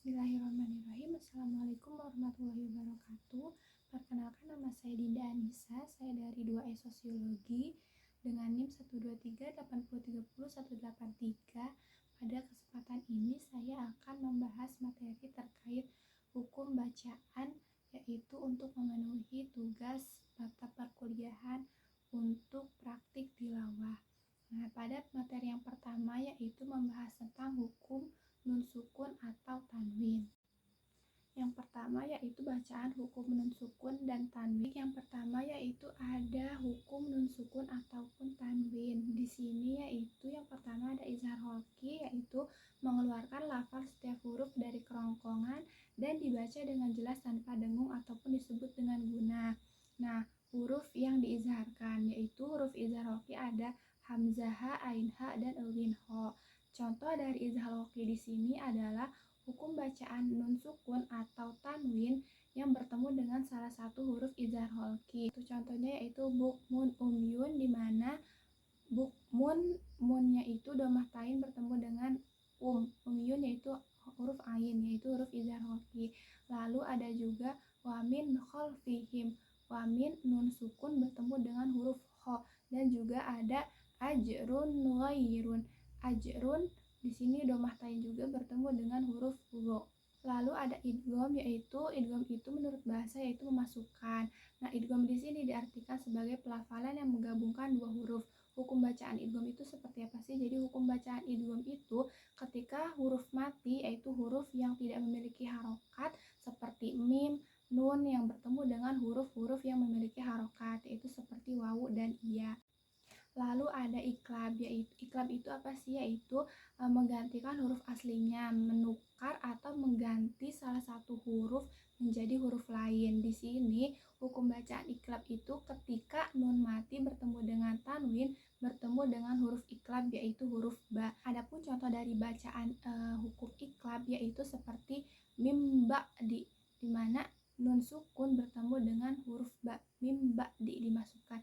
Bismillahirrahmanirrahim. Assalamualaikum warahmatullahi wabarakatuh. Perkenalkan, nama saya Dinda Anissa. Saya dari 2E Sosiologi dengan NIM 12380301183. Pada kesempatan ini saya akan membahas materi terkait hukum bacaan, yaitu untuk memenuhi tugas mata perkuliahan untuk praktik tilawah. Nah, pada materi yang pertama yaitu membahas tentang hukum nun sukun atau tanwin. Yang pertama yaitu bacaan hukum nun sukun dan tanwin. Yang pertama yaitu ada hukum nun sukun ataupun tanwin. Di sini yaitu yang pertama ada izhar hoki, yaitu mengeluarkan lafaz setiap huruf dari kerongkongan dan dibaca dengan jelas tanpa dengung ataupun disebut dengan guna. Nah, huruf yang diizharkan yaitu huruf izhar hoki ada hamzah, ain, ha, dan ulin ho. Contoh dari izhar hoki di sini adalah hukum bacaan nun sukun atau tanwin yang bertemu dengan salah satu huruf izhar hoki. Itu contohnya yaitu bukmun umyun, di mana munnya itu domah tain bertemu dengan umyun yaitu huruf ain, yaitu huruf izhar hoki. Lalu ada juga wamin khalfihim, wamin nun sukun bertemu dengan huruf ho, dan juga ada ajrun ghairun. Ajrun di sini domah tain juga bertemu dengan huruf ro. Lalu ada idgham, yaitu idgham itu menurut bahasa yaitu memasukkan. Nah, idgham di sini diartikan sebagai pelafalan yang menggabungkan dua huruf. Hukum bacaan idgham itu seperti apa sih? Jadi hukum bacaan idgham itu ketika huruf mati, yaitu huruf yang tidak memiliki harokat seperti mim, nun yang bertemu dengan huruf-huruf yang memiliki harokat, yaitu seperti wawu dan iya. Lalu ada iklab, yaitu iklab itu apa sih? Yaitu menggantikan huruf aslinya, menukar atau mengganti salah satu huruf menjadi huruf lain. Di sini hukum bacaan iklab itu ketika nun mati bertemu dengan tanwin bertemu dengan huruf iklab yaitu huruf ba. Adapun contoh dari bacaan hukum iklab yaitu seperti mim ba'di, di mana nun sukun bertemu dengan huruf ba, mim ba'di dimasukkan.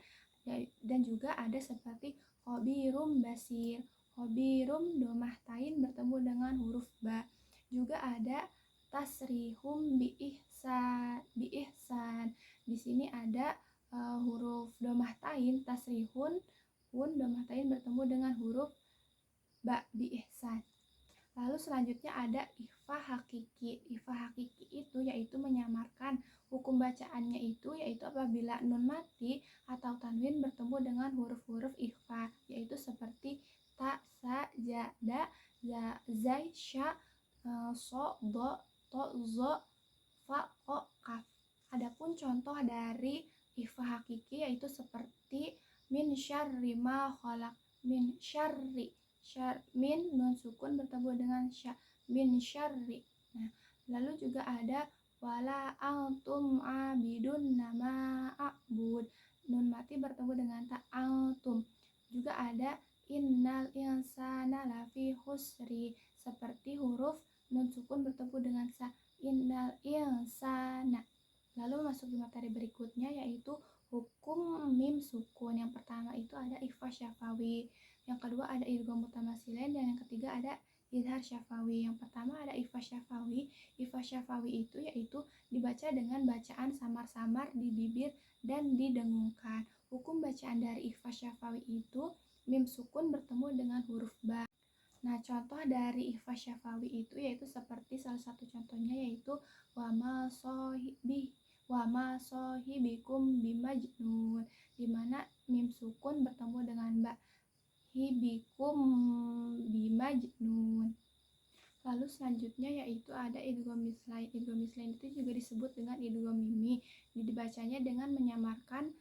Dan juga ada seperti khobirum basir, khobirum domah tain bertemu dengan huruf ba. Juga ada tasrihum biihsan. Di sini ada huruf domah tain tasrihun, domah tain bertemu dengan huruf ba biihsan. Lalu selanjutnya ada ikhfa hakiki. Ikhfa hakiki itu yaitu menyamarkan. Hukum bacaannya itu yaitu apabila nun mati atau tanwin bertemu dengan huruf-huruf ikhfa, yaitu seperti ta, sa, ja, da, za, zai, sya, so, do, to, zo, fa, o, kaf. Adapun contoh dari ikhfa hakiki yaitu seperti min syarri ma khalaq, min syarri, min nun sukun bertemu dengan sya, min syarri. Nah, lalu juga ada wala antum abidun nama a'bud, nun mati bertemu dengan ta, antum. Juga ada innal insana lafi khusri, seperti huruf nun sukun bertemu dengan sa, innal insana. Lalu masuk di materi berikutnya yaitu hukum mim sukun. Yang pertama itu ada ikhfa syafawi, yang kedua ada idgham mutamatsilain, dan yang ketiga ada izhar syafawi. Yang pertama ada ikhfa syafawi. Ikhfa syafawi itu yaitu dibaca dengan bacaan samar-samar di bibir dan didengungkan. Hukum bacaan dari ikhfa syafawi itu mim sukun bertemu dengan huruf ba. Nah, contoh dari ikhfa syafawi itu yaitu seperti salah satu contohnya yaitu wama sohibikum bimajnun, di mana mim sukun bertemu dengan ba, hibikum bimajnun. Lalu selanjutnya yaitu ada idgham mislain. Idgham mislain itu juga disebut dengan idgham mimi. Dibacanya dengan menyamarkan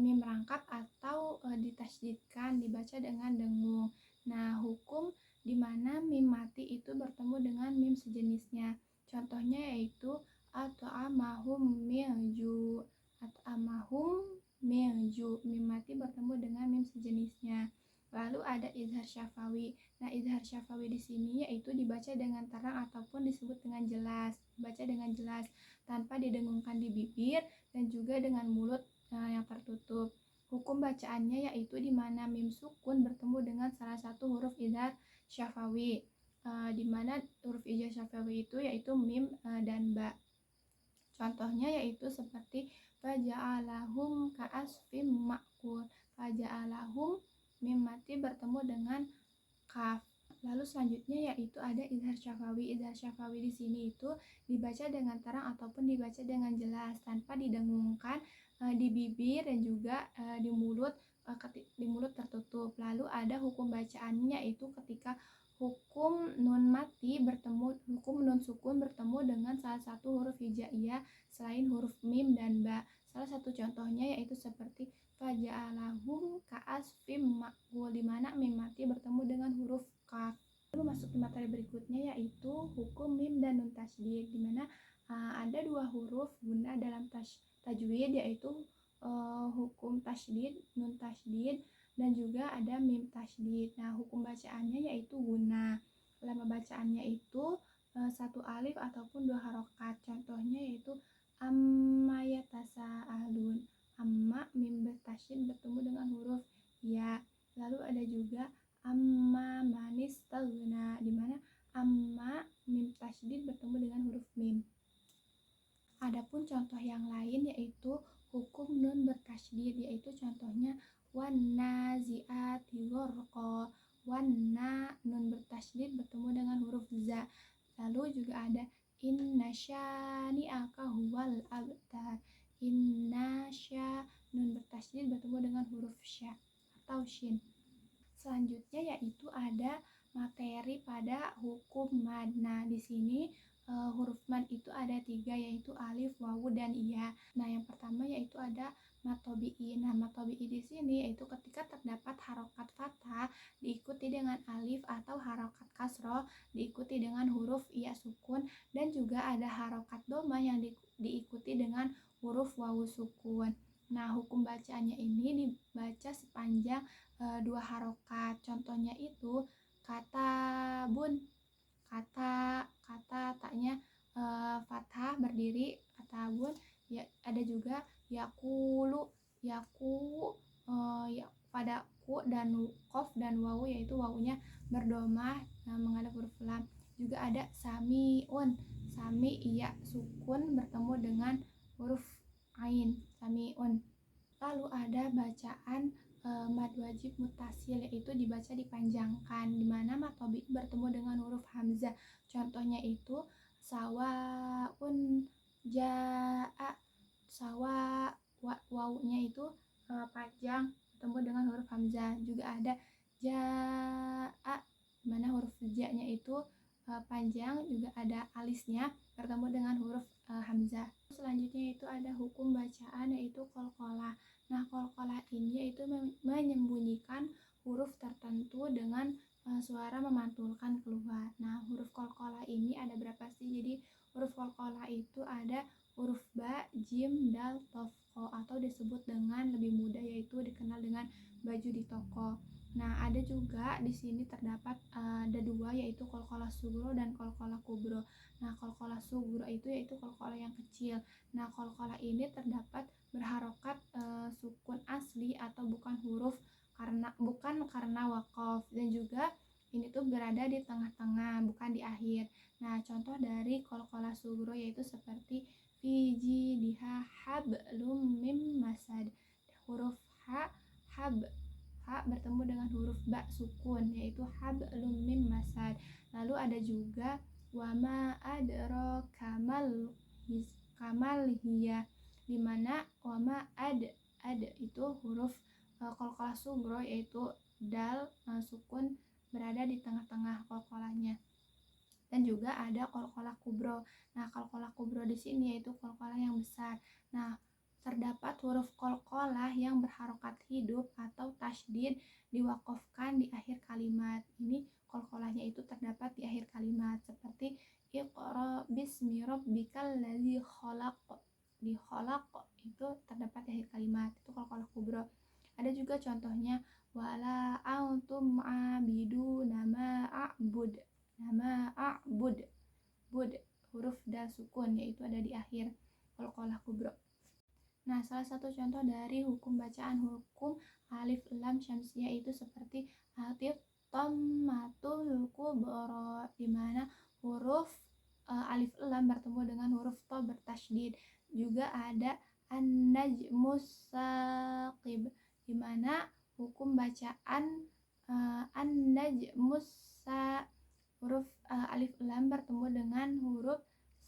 mim rangkap atau ditasydidkan, dibaca dengan dengung. Nah, hukum di mana mim mati itu bertemu dengan mim sejenisnya. Contohnya yaitu at'amahum milju, at'amahum milju, mim mati bertemu dengan mim sejenisnya. Lalu ada izhar syafawi. Nah, izhar syafawi di sini yaitu dibaca dengan terang ataupun disebut dengan jelas. Dibaca dengan jelas tanpa didengungkan di bibir dan juga dengan mulut yang tertutup. Hukum bacaannya yaitu di mana mim sukun bertemu dengan salah satu huruf izhar syafawi. di mana huruf ija syafawi itu yaitu mim dan ba. Contohnya yaitu seperti faja'alahum ka'asfim ma'kul. Faja'alahum mim mati bertemu dengan kaf. Lalu selanjutnya yaitu ada izhar syafawi. Izhar syafawi di sini itu dibaca dengan terang ataupun dibaca dengan jelas tanpa didengungkan di bibir dan juga di mulut tertutup. Lalu ada hukum bacaannya yaitu ketika hukum nun sukun bertemu dengan salah satu huruf hijaiyah selain huruf mim dan ba. Salah satu contohnya yaitu seperti faja'alahum ka'asfim ma'kul, di mana mim mati bertemu dengan huruf kaf. Lalu masuk ke materi berikutnya yaitu hukum mim dan nun tasydid, di mana ada dua huruf guna dalam tajwid yaitu hukum tasydid, nun tasydid, dan juga ada mim tasydid. Nah, hukum bacaannya yaitu guna. Lama bacaannya itu satu alif ataupun dua harokat. Contohnya yaitu amma yatasaalun. Amma mim bertasydid bertemu dengan huruf ya. Lalu ada juga amma manis taghna, di mana amma mim tasydid bertemu dengan huruf mim. Adapun contoh yang lain yaitu hukum nun bertasydid, yaitu contohnya wan nazi'ati gharqa. Wanna nun bertasydid bertemu dengan huruf za. Lalu juga ada inna syani'aka huwal abtar. Inna sya nun bertasydid bertemu dengan huruf sya atau shin. Selanjutnya yaitu ada materi pada hukum mad. Nah, di sini huruf mad itu ada 3 yaitu alif, wawu, dan iya. Nah, yang pertama yaitu ada mad tabi'i. Nah, mad tabi'i di sini yaitu ketika terdapat harokat fathah diikuti dengan alif atau harokat kasroh diikuti dengan huruf iya sukun, dan juga ada harokat doma yang diikuti dengan huruf wawu sukun. Nah, hukum bacaannya ini dibaca sepanjang 2 harokat. Contohnya itu kata bun, kata taknya fathah berdiri, kata bun. Ya, ada juga yakulu, yaku ya, pada ku dan kof dan wawu, yaitu wawunya berdomah menghadap huruf lam. Juga ada samiun, sami iya sukun bertemu dengan huruf ain, samiun. Lalu ada bacaan mad wajib mutasil, yaitu dibaca dipanjangkan, dimana mad tabi'i bertemu dengan huruf hamzah. Contohnya itu sawaun ja'a, sawa wawunya itu panjang bertemu dengan huruf hamzah. Juga ada ja'a, dimana huruf ja-nya itu panjang, juga ada alisnya bertemu dengan huruf hamzah. Selanjutnya itu ada hukum bacaan yaitu qalqalah. Nah, qalqalah ini yaitu menyembunyikan huruf tertentu dengan suara memantulkan keluar. Nah, huruf qalqalah ini ada berapa sih? Jadi huruf qalqalah itu ada huruf ba, jim, dal, tof, ko, atau disebut dengan lebih mudah yaitu dikenal dengan baju di toko. Nah, ada juga di sini terdapat ada dua yaitu qalqalah sugro dan qalqalah kubro. Nah, qalqalah sugro itu yaitu qalqalah yang kecil. Nah, qalqalah ini terdapat berharokat sukun asli atau bukan karena waqaf, dan juga ini tuh berada di tengah-tengah, bukan di akhir. Nah, contoh dari qalqalah sugro yaitu seperti fiji diha hablum mim masad. Huruf ha bertemu dengan huruf ba sukun yaitu hablum mim masad. Lalu ada juga wama adro kamal hiya, dimana wama ad itu huruf qalqalah sugro yaitu dal sukun berada di tengah-tengah qalqalahnya. Dan juga ada qalqalah kubro. Nah, qalqalah kubro di sini yaitu qalqalah yang besar. Nah, terdapat huruf qalqalah yang berharokat hidup atau tasydid diwakafkan di akhir kalimat. Ini qalqalahnya itu terdapat di akhir kalimat seperti iqra bismi rabbikal ladzi khalaq. Di khalaq itu terdapat di akhir kalimat, itu qalqalah kubro. Ada juga contohnya wala antum abidu nama a'bud. Bud huruf dal sukun yaitu ada di akhir qalqalah kubro. Nah, salah satu contoh dari hukum bacaan hukum alif lam syamsiyah itu seperti atif dhammatul kubra, di mana huruf alif lam bertemu dengan huruf to bertasydid. Juga ada an-najmus saqib, di mana hukum bacaan an-najmus sa, huruf alif lam bertemu dengan huruf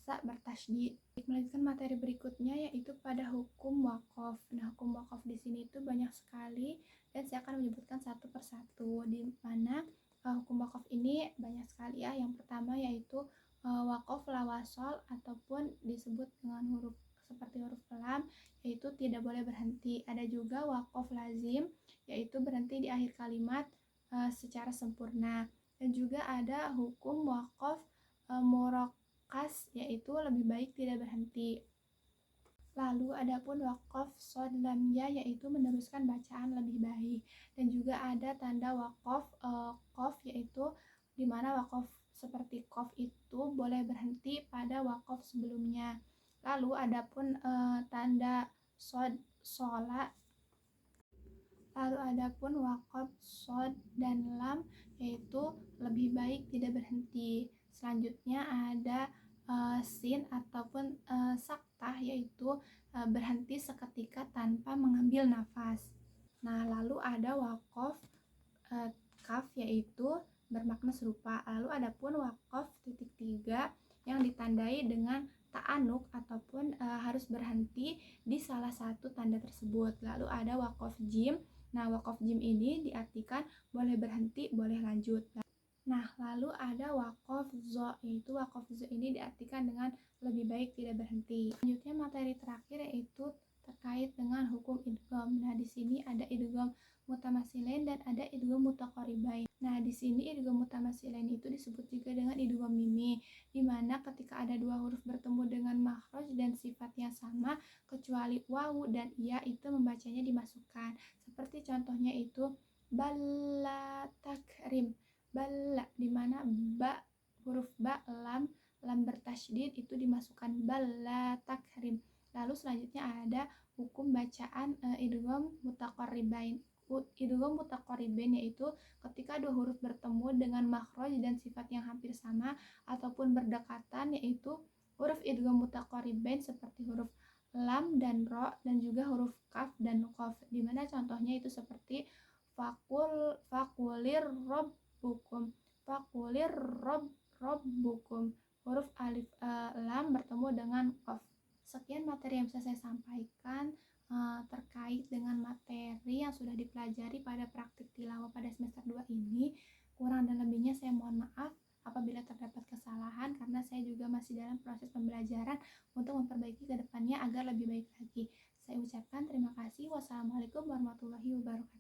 sa bertasydid. Melanjutkan materi berikutnya yaitu pada hukum waqaf. Nah, hukum waqaf di sini itu banyak sekali dan saya akan menyebutkan satu persatu, di mana hukum waqaf ini banyak sekali ya. Yang pertama yaitu waqaf lawasol ataupun disebut dengan huruf seperti huruf lam, yaitu tidak boleh berhenti. Ada juga waqaf lazim, yaitu berhenti di akhir kalimat secara sempurna. Dan juga ada hukum waqaf murakas, yaitu lebih baik tidak berhenti. Lalu adapun waqaf shad lam ya, yaitu meneruskan bacaan lebih baik. Dan juga ada tanda waqaf qaf, yaitu di mana waqaf seperti qaf itu boleh berhenti pada waqaf sebelumnya. Lalu adapun tanda shad shola, lalu adapun waqaf shad dan lam, yaitu lebih baik tidak berhenti. Selanjutnya ada sin ataupun saktah, yaitu berhenti seketika tanpa mengambil nafas. Nah, lalu ada waqaf kaf, yaitu bermakna serupa. Lalu adapun waqaf titik tiga yang ditandai dengan ta'anuk ataupun harus berhenti di salah satu tanda tersebut. Lalu ada waqaf jim. Nah, waqaf jim ini diartikan boleh berhenti, boleh lanjut. Nah, lalu ada waqaf zo, yaitu waqaf zo ini diartikan dengan lebih baik tidak berhenti. Selanjutnya materi terakhir yaitu terkait dengan hukum idgham. Nah, di sini ada idgham mutamasilain dan ada idgham mutaqaribain. Nah, di sini idgham mutamasilain itu disebut juga dengan idgham mimi, di mana ketika ada dua huruf bertemu dengan makhraj dan sifatnya sama kecuali wawu dan ya, itu membacanya dimasukkan. Seperti contohnya itu balla takrim, balla, di mana ba, huruf ba, lam bertasydid itu dimasukkan balla takrim. Lalu selanjutnya ada hukum bacaan idgham mutaqaribain. Idgham mutaqaribain yaitu ketika dua huruf bertemu dengan makhraj dan sifat yang hampir sama ataupun berdekatan, yaitu huruf idgham mutaqaribain seperti huruf lam dan ro, dan juga huruf kaf dan qaf, di mana contohnya itu seperti fakulir robbukum, fakulir robbukum, huruf alif lam bertemu dengan qaf. Sekian materi yang bisa saya sampaikan terkait dengan materi yang sudah dipelajari pada praktik tilawah pada semester 2 ini. Kurang dan lebihnya saya mohon maaf apabila terdapat kesalahan, karena saya juga masih dalam proses pembelajaran untuk memperbaiki ke depannya agar lebih baik lagi. Saya ucapkan terima kasih. Wassalamualaikum warahmatullahi wabarakatuh.